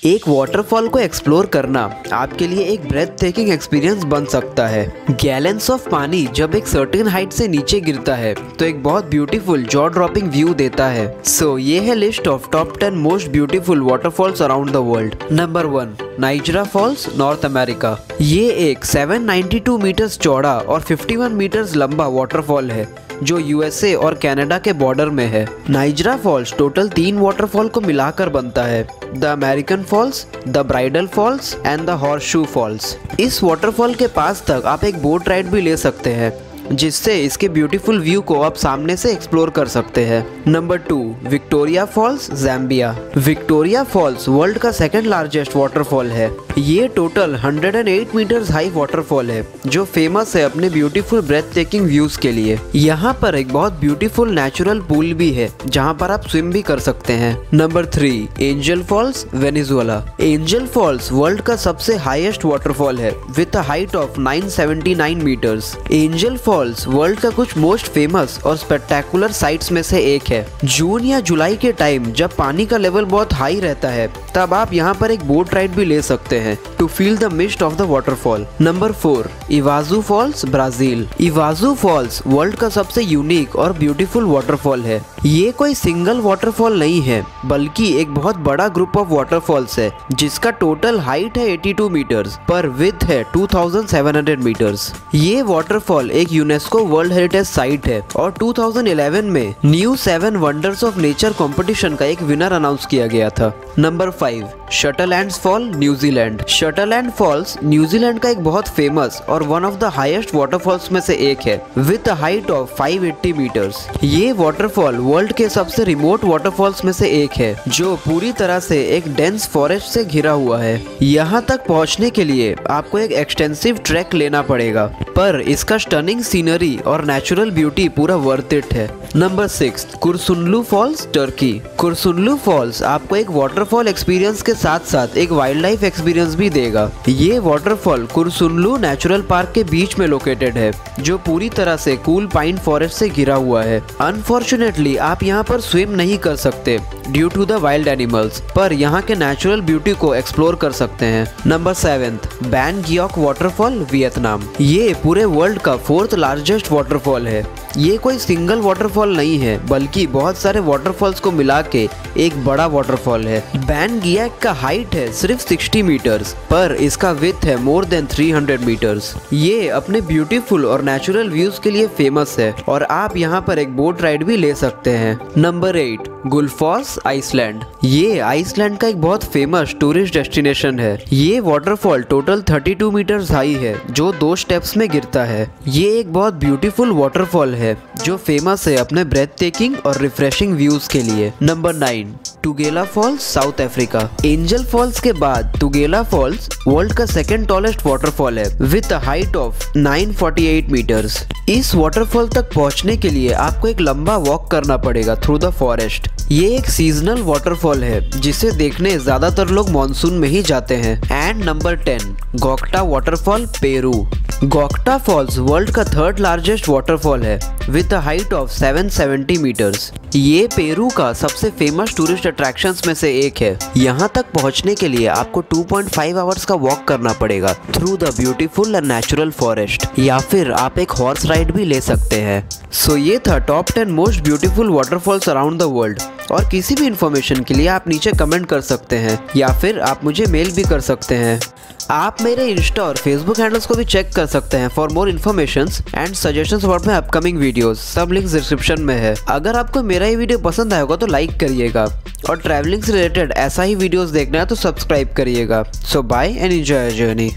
एक वाटरफॉल को एक्सप्लोर करना आपके लिए एक ब्रेथ टेकिंग एक्सपीरियंस बन सकता है। गैलन्स ऑफ पानी जब एक सर्टेन हाइट से नीचे गिरता है तो एक बहुत ब्यूटीफुल जॉ ड्रॉपिंग व्यू देता है। सो ये है list of top 10 most beautiful waterfalls around the world. Number 1, Niagara falls, north America. ये एक 792 मीटर्स चौड़ा और 51 मीटर्स लंबा वाटरफॉल है जो यूएसए और कनाडा के बॉर्डर में है। नाइजरा फॉल्स टोटल 3 वाटरफॉल को मिलाकर बनता है, the American Falls, the Bridal Falls and the Horseshoe Falls. इस वाटरफॉल के पास तक आप एक बोट राइड भी ले सकते हैं जिससे इसके ब्यूटीफुल व्यू को आप सामने से एक्सप्लोर कर सकते हैं। Number 2, Victoria Falls, Zambia. Victoria Falls world का सेकंड लार्जेस्ट वाटरफॉल है। ये टोटल 108 मीटर्स हाई वाटरफॉल है जो फेमस है अपने ब्यूटीफुल ब्रेथ टेकिंग व्यूज के लिए। यहाँ पर एक बहुत ब्यूटीफुल नेचुरल पूल भी है जहाँ पर आप स्विम भी कर सकते हैं। Number 3, Angel Falls, Venezuela. Angel Falls world का सबसे हाईएस्ट वाटरफॉल है with a height of 979 metres. Angel Falls world का कुछ मोस्ट फेमस और स्पेक्टेकुलर साइट्स में से एक है। जून या जुलाई के टाइम जब पानी का लेवल बहुत हाई रहता है तब आप यहाँ पर एक बोट राइड भी ले सकते हैं to feel the mist of the waterfall. Number 4, Iguazu falls, Brazil. Iguazu falls world का सबसे यूनिक और ब्यूटीफुल वाटरफॉल है। ये कोई सिंगल वाटरफॉल नहीं है बल्कि एक बहुत बड़ा ग्रुप ऑफ वाटरफॉल्स है जिसका टोटल हाइट है 82 मीटर्स पर विड्थ है 2700 मीटर्स। ये वाटरफॉल एक यूनेस्को वर्ल्ड हेरिटेज साइट है और 2011 में new 7 wonders of nature competition का एक विनर अनाउंस किया गया था। Number 5, Sutherlands falls, New Zealand. Sutherland falls New Zealand का एक बहुत फेमस और one of the highest waterfalls में से एक है with a height of 580 meters. ये वाटरफॉल वर्ल्ड के सबसे रिमोट वाटरफॉल्स में से एक है जो पूरी तरह से एक डेंस फॉरेस्ट से घिरा हुआ है। यहाँ तक पहुँचने के लिए आपको एक एक्सटेंसिव ट्रैक लेना पड़ेगा पर इसका स्टनिंग सीनरी और नेचुरल ब्यूटी पूरा वर्थ इट है। Number 6, Kursunlu falls, Turkey. Kursunlu falls आपको एक वाटरफॉल एक्सपीरियंस के साथ साथ एक वाइल्ड लाइफ एक्सपीरियंस भी देगा। ये वाटरफॉल कुरसुनलू नेचुरल पार्क के बीच में लोकेटेड है जो पूरी तरह से कूल पाइन फॉरेस्ट से घिरा हुआ है। अनफॉर्चुनेटली आप यहाँ पर स्विम नहीं कर सकते due to the wild animals पर यहाँ के नेचुरल ब्यूटी को एक्सप्लोर कर सकते हैं। Number 7, Ban Gioc waterfall, Vietnam. ये पूरे वर्ल्ड का 4th लार्जेस्ट वाटरफॉल है। ये कोई सिंगल वाटरफॉल नहीं है बल्कि बहुत सारे वाटरफॉल्स को मिला के एक बड़ा वाटरफॉल है। बैन गियोक का हाइट है सिर्फ 60 मीटर्स पर इसका विड्थ है मोर देन 300 मीटर्स। ये अपने ब्यूटीफुल और नेचुरल व्यूज के लिए फेमस है और आप यहाँ पर एक बोट राइड भी ले सकते हैं। Number 8, Gullfoss, Iceland. ये आइसलैंड का एक बहुत फेमस टूरिस्ट डेस्टिनेशन है। ये वाटरफॉल टोटल 32 मीटर्स हाई है जो 2 स्टेप्स में गिरता है। ये एक बहुत ब्यूटीफुल वाटरफॉल है जो फेमस है अपने ब्रेथ टेकिंग और रिफ्रेशिंग व्यूज के लिए। Number 9, Tugela Falls, South Africa. Angel Falls के बाद टुगेला फॉल्स वर्ल्ड का सेकंड टॉलेस्ट वाटरफॉल है with a height of 948 metres. इस वाटरफॉल तक पहुंचने के लिए आपको एक लंबा वॉक करना पड़ेगा थ्रू द फॉरेस्ट। ये एक सीजनल वाटरफॉल है जिसे देखने ज्यादातर लोग मानसून में ही जाते हैं। And number 10, Gocta waterfall, Peru. Gocta falls world का 3rd लार्जेस्ट वाटरफॉल है with a height of 770 meters. ये पेरू का सबसे फेमस टूरिस्ट अट्रैक्शंस में से एक है। यहाँ तक पहुँचने के लिए आपको 2.5 आवर्स का वॉक करना पड़ेगा through the beautiful and natural forest या फिर आप एक हॉर्स राइड भी ले सकते हैं। सो ये था top 10 most beautiful waterfalls around the world. और किसी भी इंफॉर्मेशन के लिए आप नीचे कमेंट कर सकते हैं या फिर आप मुझे मेल भी कर सकते हैं। आप मेरे इंस्टा और फेसबुक हैंडल्स को भी चेक कर सकते हैं for more informations and suggestions about my upcoming videos. सब लिंक्स डिस्क्रिप्शन में है। अगर आपको मेरा ये वीडियो पसंद आया होगा तो लाइक करिएगा और ट्रैवलिंग से रिलेटेड ऐसा ही वीडियोस देखना है तो सब्सक्राइब करिएगा। So bye and enjoy your journey.